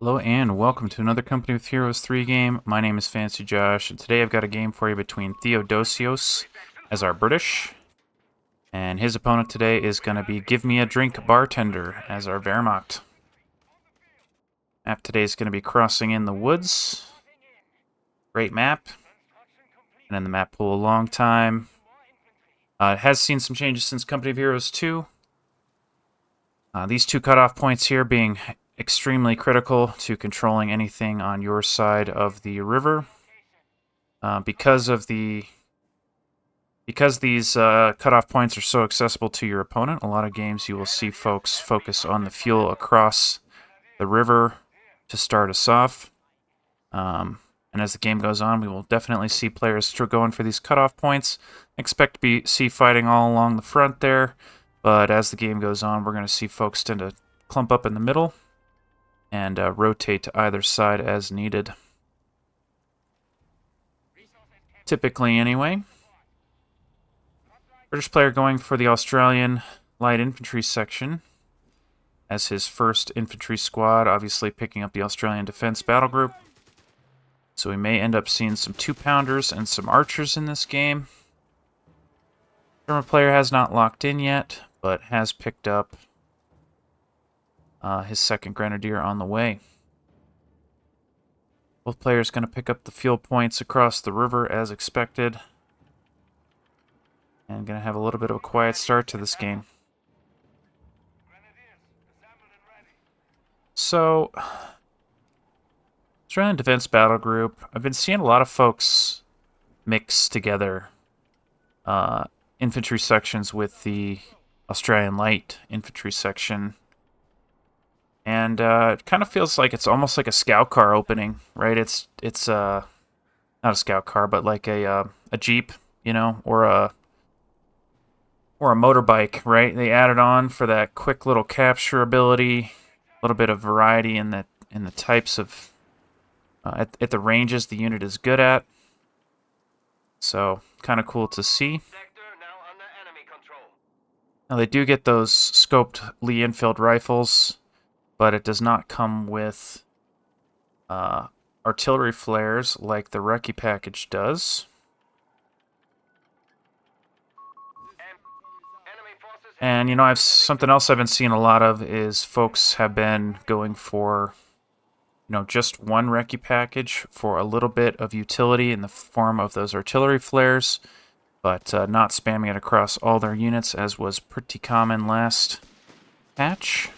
Hello and welcome to another Company with Heroes 3 game. My name is Fancy Josh, and today I've got a game for you between Theodosios as our British, and his opponent today is going to be givemeadrinkbartender as our Wehrmacht. Map today is going to be Crossing in the Woods. Great map. Been in the map pool a long time. It has seen some changes since Company of Heroes 2. These two cutoff points here being extremely critical to controlling anything on your side of the river. Because these cutoff points are so accessible to your opponent, a lot of games you will see folks focus on the fuel across the river to start us off. And as the game goes on, we will definitely see players going for these cutoff points. Expect to see fighting all along the front there, but as the game goes on, we're going to see folks tend to clump up in the middle and rotate to either side as needed. Typically, anyway. British player going for the Australian light infantry section as his first infantry squad, obviously picking up the Australian Defence Battle Group. So we may end up seeing some 2-pounders and some archers in this game. German player has not locked in yet, but has picked up his second grenadier on the way. Both players going to pick up the fuel points across the river as expected. And going to have a little bit of a quiet start to this game. So, Australian Defence Battle Group, I've been seeing a lot of folks mix together infantry sections with the Australian Light Infantry section. And it kind of feels like it's almost like a scout car opening, right? It's not a scout car, but like a Jeep, you know, or a motorbike, right? They added on for that quick little capture ability, a little bit of variety in the types of at the ranges the unit is good at. So kind of cool to see. Now they do get those scoped Lee Enfield rifles, but it does not come with artillery flares like the Recce package does. And, you know, something else I've been seeing a lot of is folks have been going for, you know, just one Recce package for a little bit of utility in the form of those artillery flares, but not spamming it across all their units, as was pretty common last patch.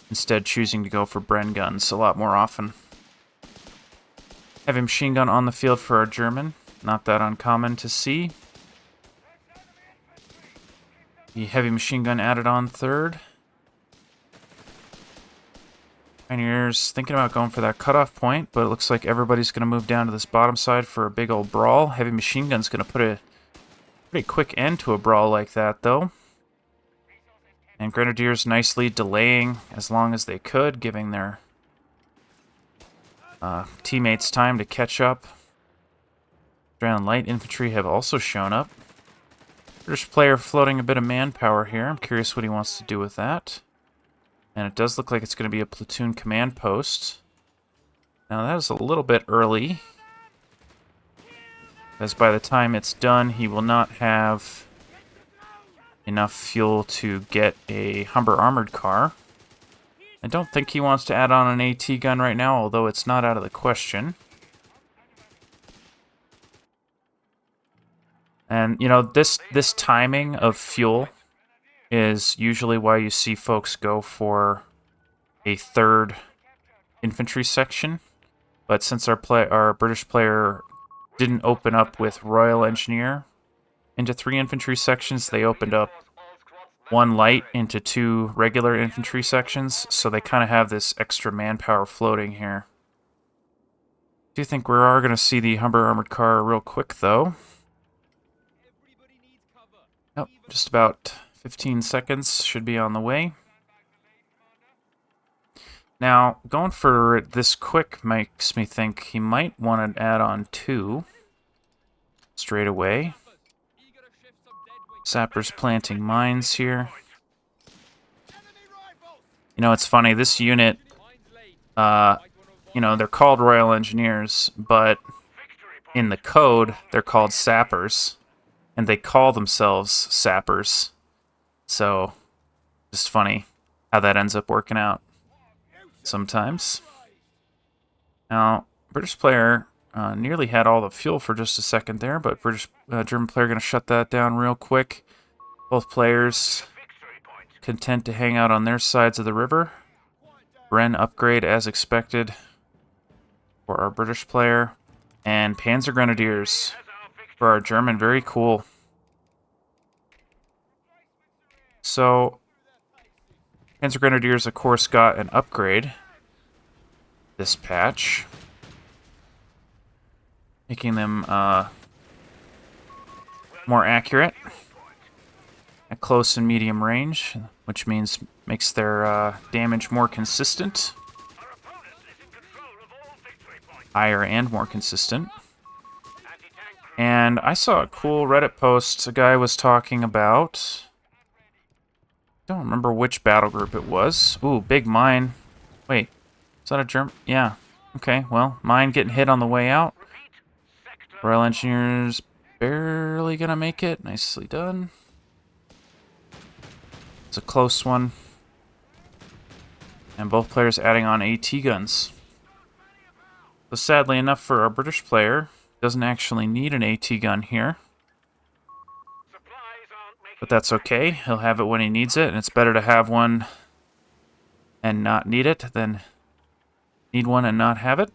Instead, choosing to go for Bren guns a lot more often. Heavy machine gun on the field for our German. Not that uncommon to see. The heavy machine gun added on third. Pioneers thinking about going for that cutoff point, but it looks like everybody's going to move down to this bottom side for a big old brawl. Heavy machine gun's going to put a pretty quick end to a brawl like that, though. And Grenadiers nicely delaying as long as they could, giving their teammates time to catch up. Australian Light Infantry have also shown up. British player floating a bit of manpower here. I'm curious what he wants to do with that. And it does look like it's going to be a platoon command post. Now that is a little bit early, as by the time it's done, he will not have enough fuel to get a Humber armored car. I don't think he wants to add on an AT gun right now, although it's not out of the question. And, you know, this timing of fuel is usually why you see folks go for a third infantry section. But since our British player didn't open up with Royal Engineer into 3 infantry sections, they opened up 1 light into 2 regular infantry sections, so they kind of have this extra manpower floating here. I do think we are going to see the Humber armored car real quick, though. Yep, just about 15 seconds should be on the way. Now, going for this quick makes me think he might want to add on 2 straight away. Sappers planting mines here. You know, it's funny, this unit you know, they're called Royal Engineers, but in the code, they're called sappers, and they call themselves sappers. So, just funny how that ends up working out sometimes. Now, British player nearly had all the fuel for just a second there, but German player going to shut that down real quick. Both players content to hang out on their sides of the river. Bren upgrade as expected for our British player. And Panzer Grenadiers for our German. Very cool. So, Panzer Grenadiers, of course, got an upgrade this patch, making them more accurate at close and medium range, which means makes their damage more consistent, higher and more consistent. And I saw a cool Reddit post. A guy was talking about, I don't remember which battle group it was. Ooh, big mine. Wait, is that a German? Yeah. Okay, well, mine getting hit on the way out. Royal Engineers barely gonna make it. Nicely done. It's a close one. And both players adding on AT guns. So sadly enough for our British player, doesn't actually need an AT gun here. But that's okay. He'll have it when he needs it, and it's better to have one and not need it than need one and not have it.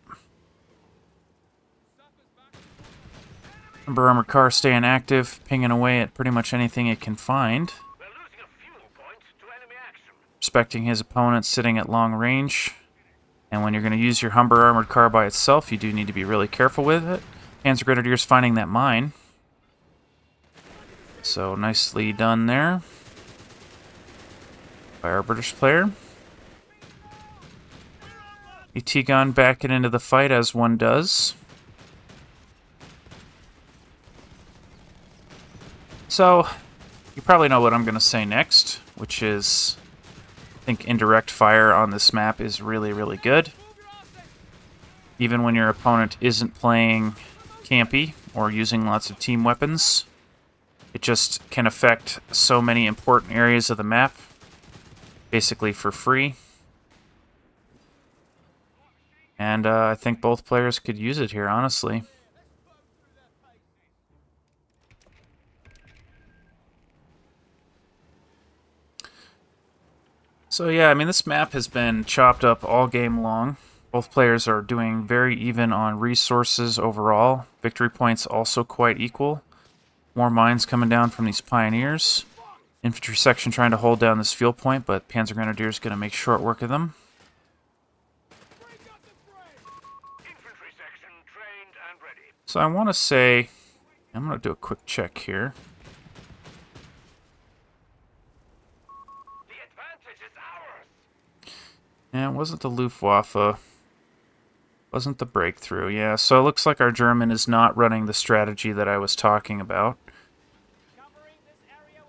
Humber armored car staying active, pinging away at pretty much anything it can find. Respecting his opponent, sitting at long range. And when you're going to use your Humber armored car by itself, you do need to be really careful with it. Panzer Grenadiers finding that mine. So nicely done there by our British player. AT gun backing into the fight as one does. So, you probably know what I'm going to say next, which is, I think indirect fire on this map is really, really good. Even when your opponent isn't playing campy or using lots of team weapons, it just can affect so many important areas of the map, basically for free. And I think both players could use it here, honestly. So yeah, I mean, this map has been chopped up all game long. Both players are doing very even on resources overall. Victory points also quite equal. More mines coming down from these pioneers. Infantry section trying to hold down this fuel point, but Panzer Grenadiers going to make short work of them. So I want to say, I'm going to do a quick check here. Yeah, it wasn't the Luftwaffe. Wasn't the breakthrough. Yeah, so it looks like our German is not running the strategy that I was talking about.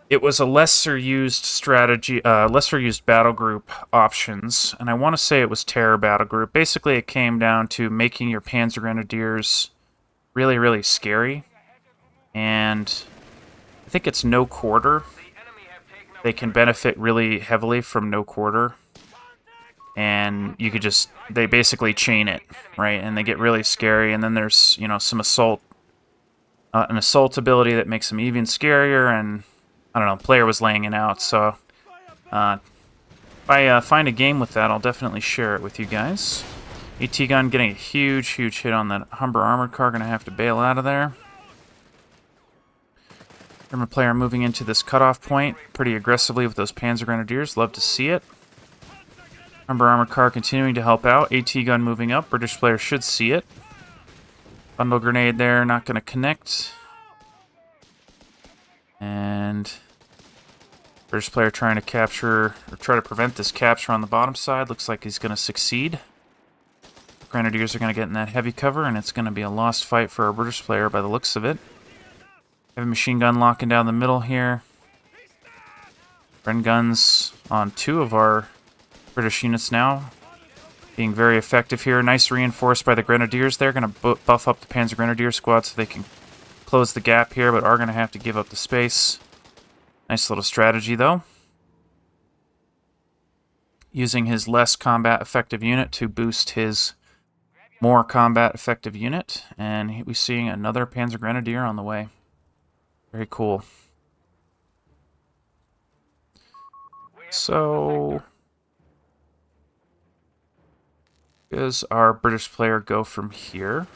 It was a lesser used strategy, lesser used battle group options, and I want to say it was Terror Battle Group. Basically, it came down to making your Panzer Grenadiers really, really scary. And I think it's no quarter. They can benefit really heavily from no quarter. And you could just, they basically chain it, right? And they get really scary, and then there's, you know, some assault, an assault ability that makes them even scarier, and I don't know, player was laying it out, so if I find a game with that, I'll definitely share it with you guys. AT gun getting a huge, huge hit on that Humber armored car, gonna have to bail out of there. German player moving into this cutoff point pretty aggressively with those Panzer Grenadiers, love to see it. Humber armored car continuing to help out. AT gun moving up. British player should see it. Bundle grenade there, not going to connect. And British player trying to capture, or try to prevent this capture on the bottom side. Looks like he's going to succeed. Grenadiers are going to get in that heavy cover, and it's going to be a lost fight for our British player by the looks of it. Heavy machine gun locking down the middle here. Bren guns on two of our British units now. being very effective here. Nice reinforced by the Grenadiers there. Going to buff up the Panzer Grenadier squad so they can close the gap here, but are going to have to give up the space. Nice little strategy, though. Using his less combat effective unit to boost his more combat effective unit. And we're seeing another Panzer Grenadier on the way. Very cool. So, does our British player go from here?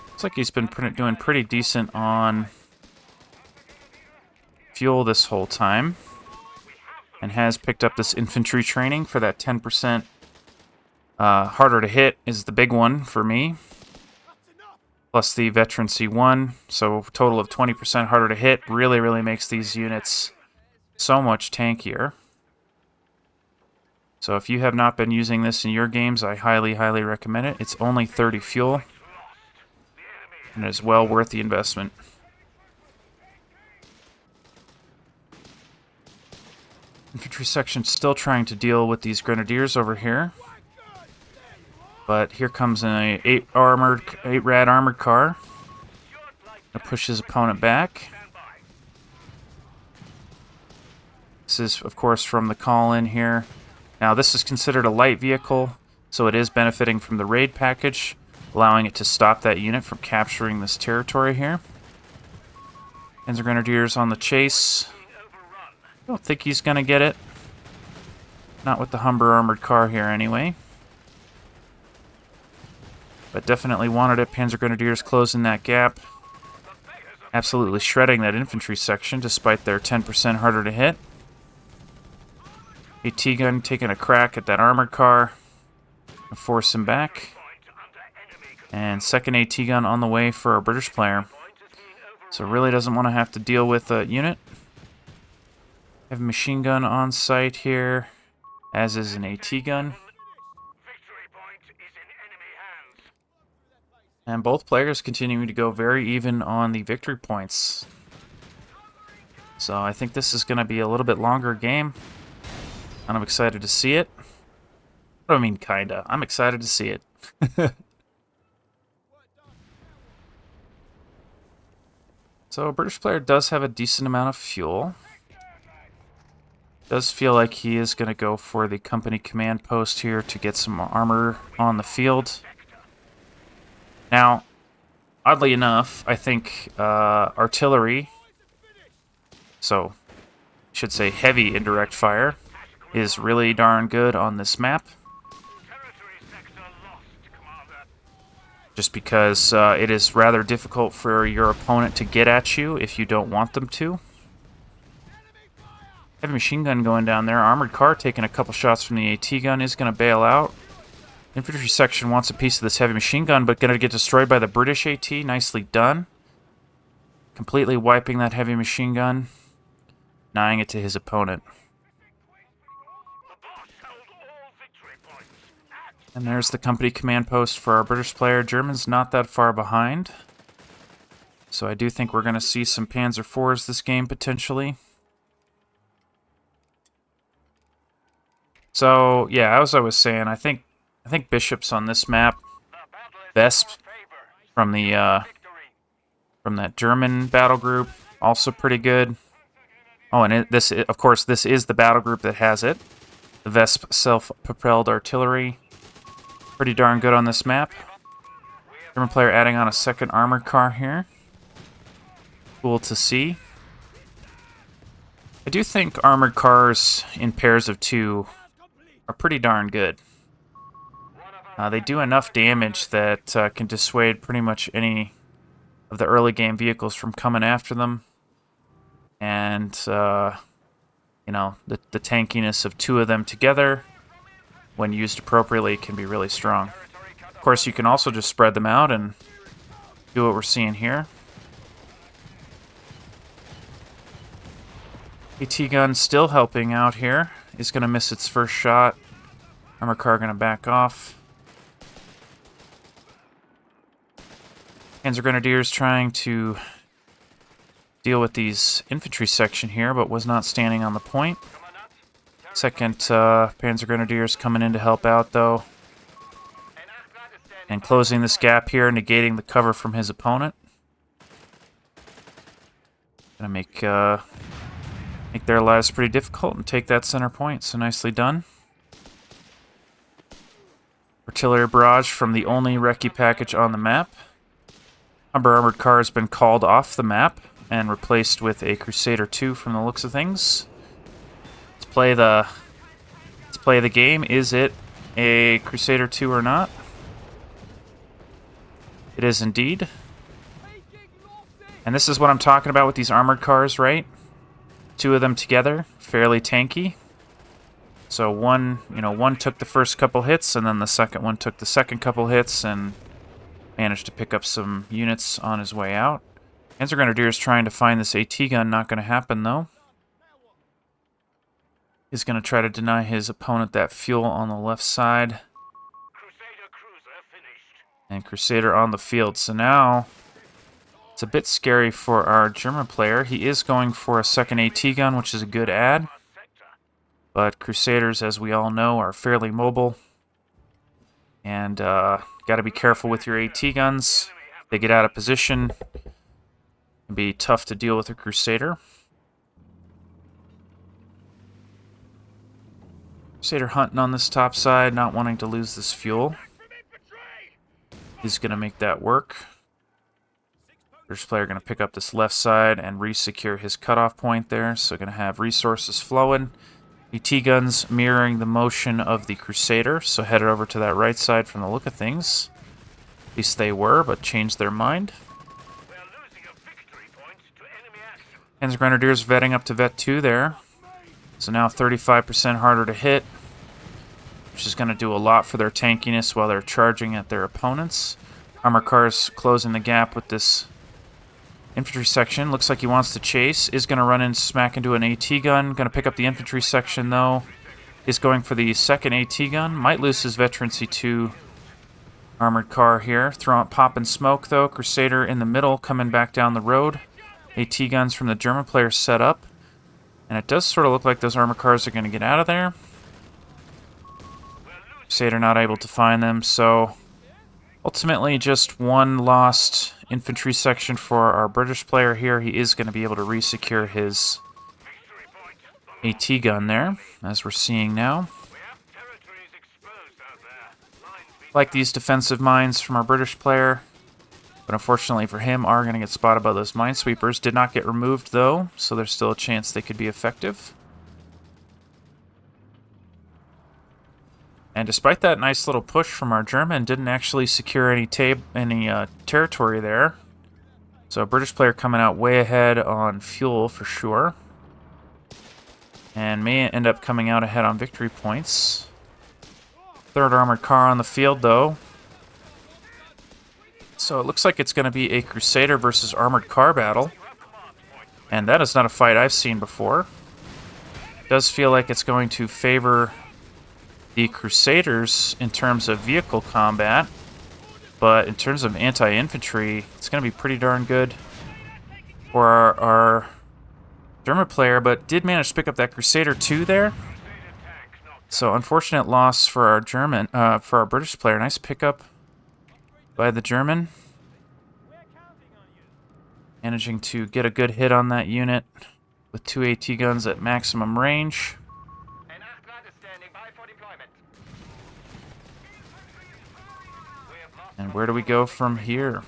Looks like he's been doing pretty decent on fuel this whole time. And has picked up this infantry training for that 10% harder to hit is the big one for me. Plus the veteran C1, so total of 20% harder to hit. Really makes these units so much tankier. So if you have not been using this in your games, I highly recommend it. It's only 30 fuel, and it is well worth the investment. Infantry section still trying to deal with these Grenadiers over here. But here comes an 8 rad armored car. Gonna push his opponent back. This is, of course, from the call-in here. Now, this is considered a light vehicle, so it is benefiting from the raid package, allowing it to stop that unit from capturing this territory here. Panzer Grenadiers on the chase. I don't think he's going to get it. Not with the Humber armored car here, anyway. But definitely wanted it. Panzer Grenadiers closing that gap. Absolutely shredding that infantry section, despite their 10% harder to hit. AT gun taking a crack at that armored car. Force him back. And second AT gun on the way for our British player. So really doesn't want to have to deal with a unit. Have a machine gun on site here, as is an AT gun. And both players continuing to go very even on the victory points. So I think this is going to be a little bit longer game. And I'm excited to see it. I mean, kinda. I'm excited to see it. So a British player does have a decent amount of fuel. Does feel like he is going to go for the company command post here to get some armor on the field. Now, oddly enough, I think artillery, so I should say heavy indirect fire, is really darn good on this map. Just because it is rather difficult for your opponent to get at you if you don't want them to. Heavy machine gun going down there. Armored car taking a couple shots from the AT gun is going to bail out. Infantry section wants a piece of this heavy machine gun, but going to get destroyed by the British AT. Nicely done. Completely wiping that heavy machine gun. Denying it to his opponent. And there's the company command post for our British player. German's not that far behind. So I do think we're going to see some Panzer IVs this game, potentially. So, yeah, as I was saying, I think bishops on this map, Vesp from the from that German battle group, also pretty good. Oh, and of course, this is the battle group that has it. The Vesp self-propelled artillery, pretty darn good on this map. German player adding on a second armored car here. Cool to see. I do think armored cars in pairs of 2 are pretty darn good. They do enough damage that can dissuade pretty much any of the early game vehicles from coming after them. And, you know, the tankiness of 2 of them together, when used appropriately, can be really strong. Of course, you can also just spread them out and do what we're seeing here. AT gun still helping out here. Is going to miss its first shot. Armor car going to back off. Panzer Grenadiers trying to deal with these infantry section here, but was not standing on the point. Second Panzer Grenadiers coming in to help out, though. And closing this gap here, negating the cover from his opponent. Gonna make their lives pretty difficult and take that center point, so nicely done. Artillery barrage from the only recce package on the map. Humber armored car has been called off the map and replaced with a Crusader 2 from the looks of things. Let's play the game. Is it a Crusader 2 or not? It is indeed. And this is what I'm talking about with these armored cars, right? Two of them together, fairly tanky. So one took the first couple hits, and then the second one took the second couple hits, and managed to pick up some units on his way out. Panzer Grenadiers trying to find this AT gun, not going to happen though. He's going to try to deny his opponent that fuel on the left side. And Crusader on the field. So now it's a bit scary for our German player. He is going for a second AT gun, which is a good add. But Crusaders, as we all know, are fairly mobile. And got to be careful with your AT guns. If they get out of position, it can be tough to deal with a Crusader. Crusader hunting on this top side, not wanting to lose this fuel. He's going to make that work. British player going to pick up this left side and re-secure his cutoff point there. So going to have resources flowing. AT guns mirroring the motion of the Crusader. So headed over to that right side from the look of things. At least they were, but changed their mind. Panzer Grenadiers vetting up to vet 2 there. So now 35% harder to hit, which is going to do a lot for their tankiness while they're charging at their opponents. Armor cars closing the gap with this infantry section. Looks like he wants to chase. Is going to run in, smack into an AT gun. Going to pick up the infantry section, though. Is going for the second AT gun. Might lose his veteran C2 armored car here. Popping smoke, though. Crusader in the middle, coming back down the road. AT guns from the German player set up. And it does sort of look like those armor cars are going to get out of there. Crusader not able to find them, so ultimately just one lost infantry section for our British player here. He is going to be able to re-secure his AT gun there, as we're seeing now. Like these defensive mines from our British player, but unfortunately for him, are going to get spotted by those minesweepers. Did not get removed, though, so there's still a chance they could be effective. And despite that nice little push from our German, didn't actually secure any territory there. So a British player coming out way ahead on fuel for sure. And may end up coming out ahead on victory points. Third armored car on the field, though. So it looks like it's going to be a Crusader versus armored car battle. And that is not a fight I've seen before. It does feel like it's going to favor the Crusaders in terms of vehicle combat. But in terms of anti-infantry, it's going to be pretty darn good for our German player. But did manage to pick up that Crusader 2 there. So unfortunate loss for our for our British player. Nice pickup by the German. Managing to get a good hit on that unit with 2 AT guns at maximum range. And where do we go from here?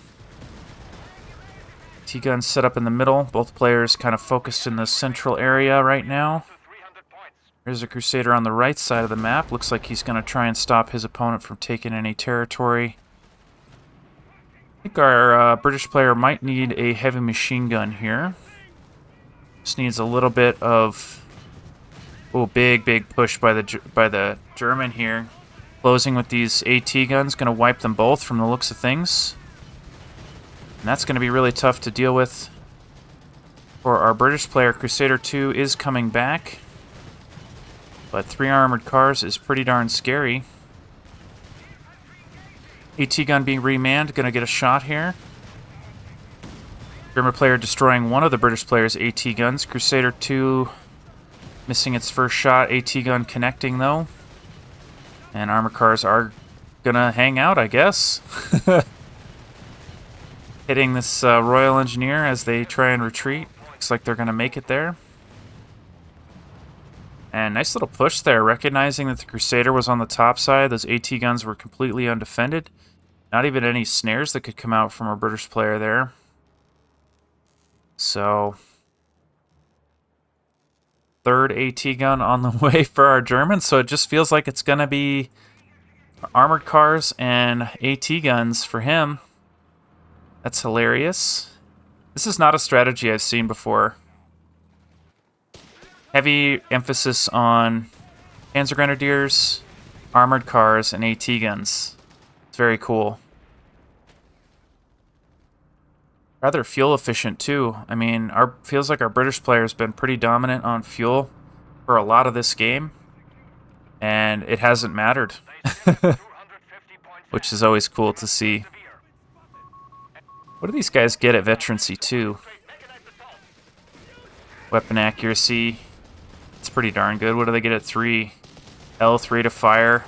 T-guns set up in the middle. Both players kind of focused in the central area right now. There's a Crusader on the right side of the map. Looks like he's going to try and stop his opponent from taking any territory. I think our British player might need a heavy machine gun here. Just needs a little bit of... Oh, big push by the German here. Closing with these AT guns, going to wipe them both from the looks of things. And that's going to be really tough to deal with for our British player. Crusader 2 is coming back. But 3 armored cars is pretty darn scary. AT gun being remanned, going to get a shot here. German player destroying one of the British player's AT guns. Crusader 2 Missing its first shot. AT gun connecting, though. And armored cars are gonna hang out, I guess. Hitting this Royal Engineer as they try and retreat. Looks like they're gonna make it there. And nice little push there, recognizing that the Crusader was on the top side. Those AT guns were completely undefended. Not even any snares that could come out from a British player there. So, third AT gun on the way for our Germans. So it just feels like it's going to be armored cars and AT guns for him. That's hilarious. This is not a strategy I've seen before. Heavy emphasis on Panzer Grenadiers, armored cars, and AT guns. It's very cool. Rather fuel efficient too. I mean, feels like our British player's been pretty dominant on fuel for a lot of this game, and it hasn't mattered, which is always cool to see. What do these guys get at veterancy too? Weapon accuracy. It's pretty darn good. What do they get at 3? L3 to fire.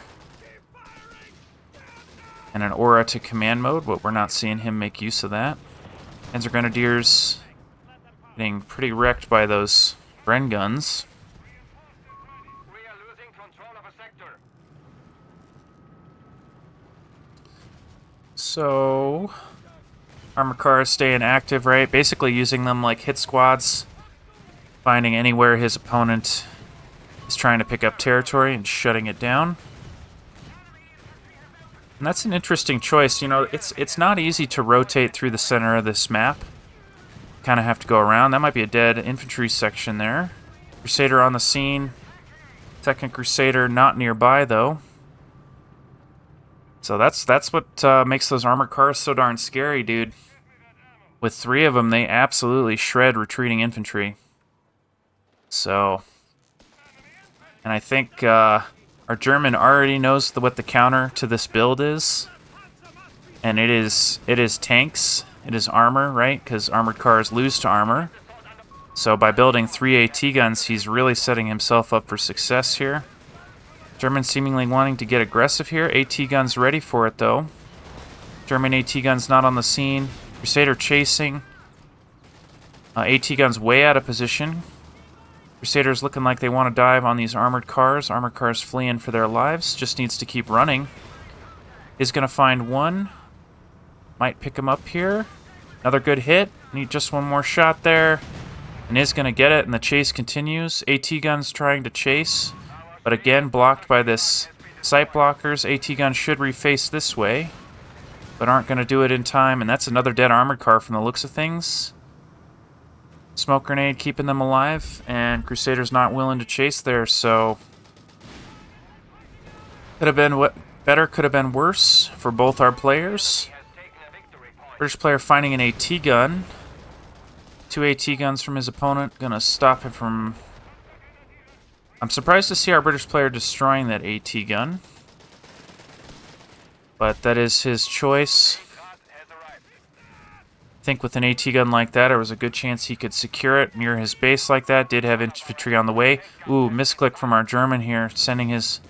And an aura to command mode, but we're not seeing him make use of that. Panzer Grenadiers getting pretty wrecked by those Bren guns. So, armor cars staying active, right? Basically using them like hit squads. Finding anywhere his opponent is trying to pick up territory and shutting it down. And that's an interesting choice. You know, it's not easy to rotate through the center of this map. Kind of have to go around. That might be a dead infantry section there. Crusader on the scene. Second Crusader not nearby, though. So that's what makes those armored cars so darn scary, dude. With 3 of them, they absolutely shred retreating infantry. So, and I think our German already knows what the counter to this build is, and it is tanks, it is armor, right? Because armored cars lose to armor. So by building 3 AT guns, he's really setting himself up for success here. German seemingly wanting to get aggressive here. AT guns ready for it though. German AT guns not on the scene. Crusader chasing. AT guns way out of position. Crusaders looking like they want to dive on these armored cars. Armored cars fleeing for their lives. Just needs to keep running. Is going to find one. Might pick him up here. Another good hit. Need just one more shot there. And is going to get it, and the chase continues. AT guns trying to chase. But again, blocked by this sight blockers. AT guns should reface this way. But aren't going to do it in time. And that's another dead armored car from the looks of things. Smoke grenade keeping them alive, and Crusader's not willing to chase there, so could have been better, could have been worse for both our players. British player finding an AT gun. 2 AT guns from his opponent, gonna stop him from... I'm surprised to see our British player destroying that AT gun, but that is his choice. I think with an AT gun like that, there was a good chance he could secure it near his base like that. Did have infantry on the way. Ooh, misclick from our German here, sending his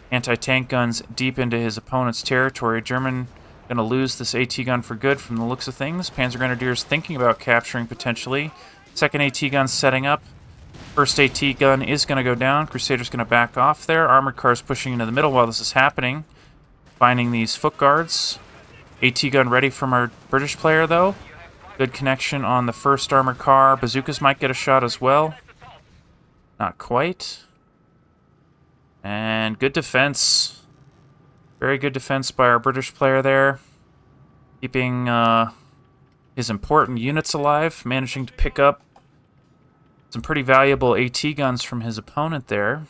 anti-tank guns deep into his opponent's territory. German going to lose this AT gun for good from the looks of things. Panzer Grenadiers thinking about capturing potentially. Second AT gun setting up. First AT gun is going to go down. Crusader's going to back off there. Armored cars pushing into the middle while this is happening. Finding these foot guards. AT gun ready from our British player, though. Good connection on the first armored car. Bazookas might get a shot as well. Not quite. And good defense. Very good defense by our British player there. Keeping his important units alive. Managing to pick up some pretty valuable AT guns from his opponent there.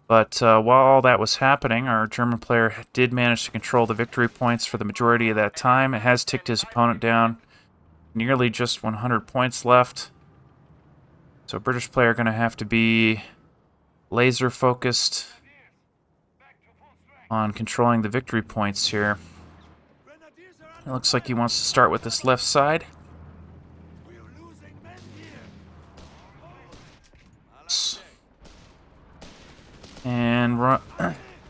But while all that was happening, our German player did manage to control the victory points for the majority of that time. It has ticked his opponent down. Nearly just 100 points left. So British player going to have to be laser focused on controlling the victory points here. It looks like he wants to start with this left side.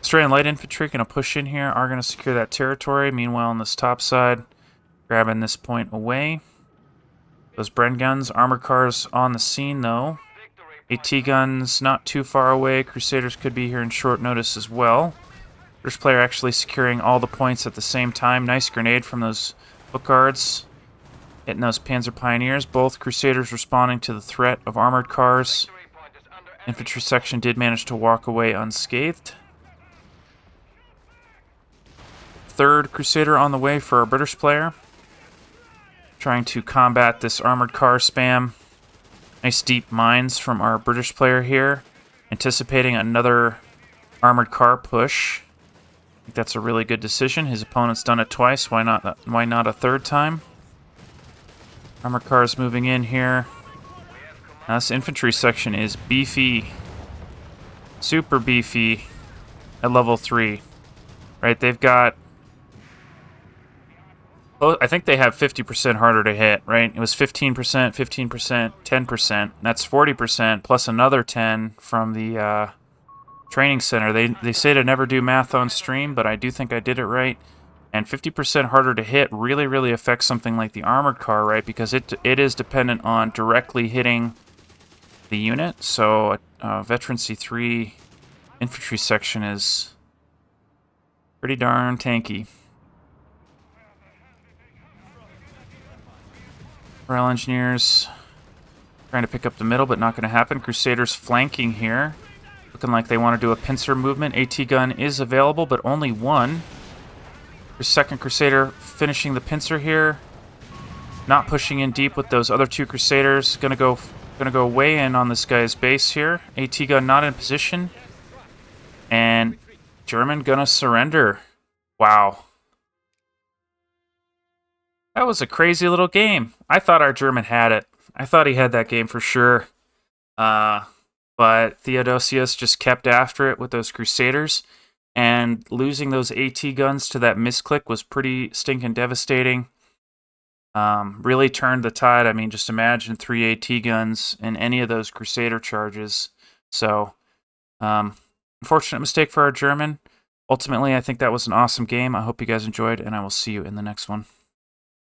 Australian light infantry going to push in here, are going to secure that territory. Meanwhile, on this top side, grabbing this point away. Those Bren guns, armored cars on the scene though. AT guns not too far away. Crusaders could be here in short notice as well. British player actually securing all the points at the same time. Nice grenade from those book guards. Hitting those Panzer Pioneers. Both Crusaders responding to the threat of armored cars. Infantry section did manage to walk away unscathed. Third Crusader on the way for our British player. Trying to combat this armored car spam. Nice deep mines from our British player here. Anticipating another armored car push. I think that's a really good decision. His opponent's done it twice. Why not a third time? Armored cars moving in here. Now this infantry section is beefy. Super beefy at level 3. Right, they've got... Oh, I think they have 50% harder to hit, right? It was 15%, 15%, 10%. That's 40% plus another 10 from the training center. They say to never do math on stream, but I do think I did it right. And 50% harder to hit really, really affects something like the armored car, right? Because it is dependent on directly hitting the unit. So Veteran C3 infantry section is pretty darn tanky. Rail engineers trying to pick up the middle, but not going to happen. Crusaders flanking here. Looking like they want to do a pincer movement. AT gun is available, but only one. Your second Crusader finishing the pincer here. Not pushing in deep with those other two Crusaders. Gonna go way in on this guy's base here. AT gun not in position. And German gonna surrender. Wow. That was a crazy little game. I thought our German had it. I thought he had that game for sure. But Theodosios just kept after it with those Crusaders. And losing those AT guns to that misclick was pretty stinking devastating. Really turned the tide. I mean, just imagine 3 AT guns in any of those Crusader charges. So, unfortunate mistake for our German. Ultimately, I think that was an awesome game. I hope you guys enjoyed, and I will see you in the next one.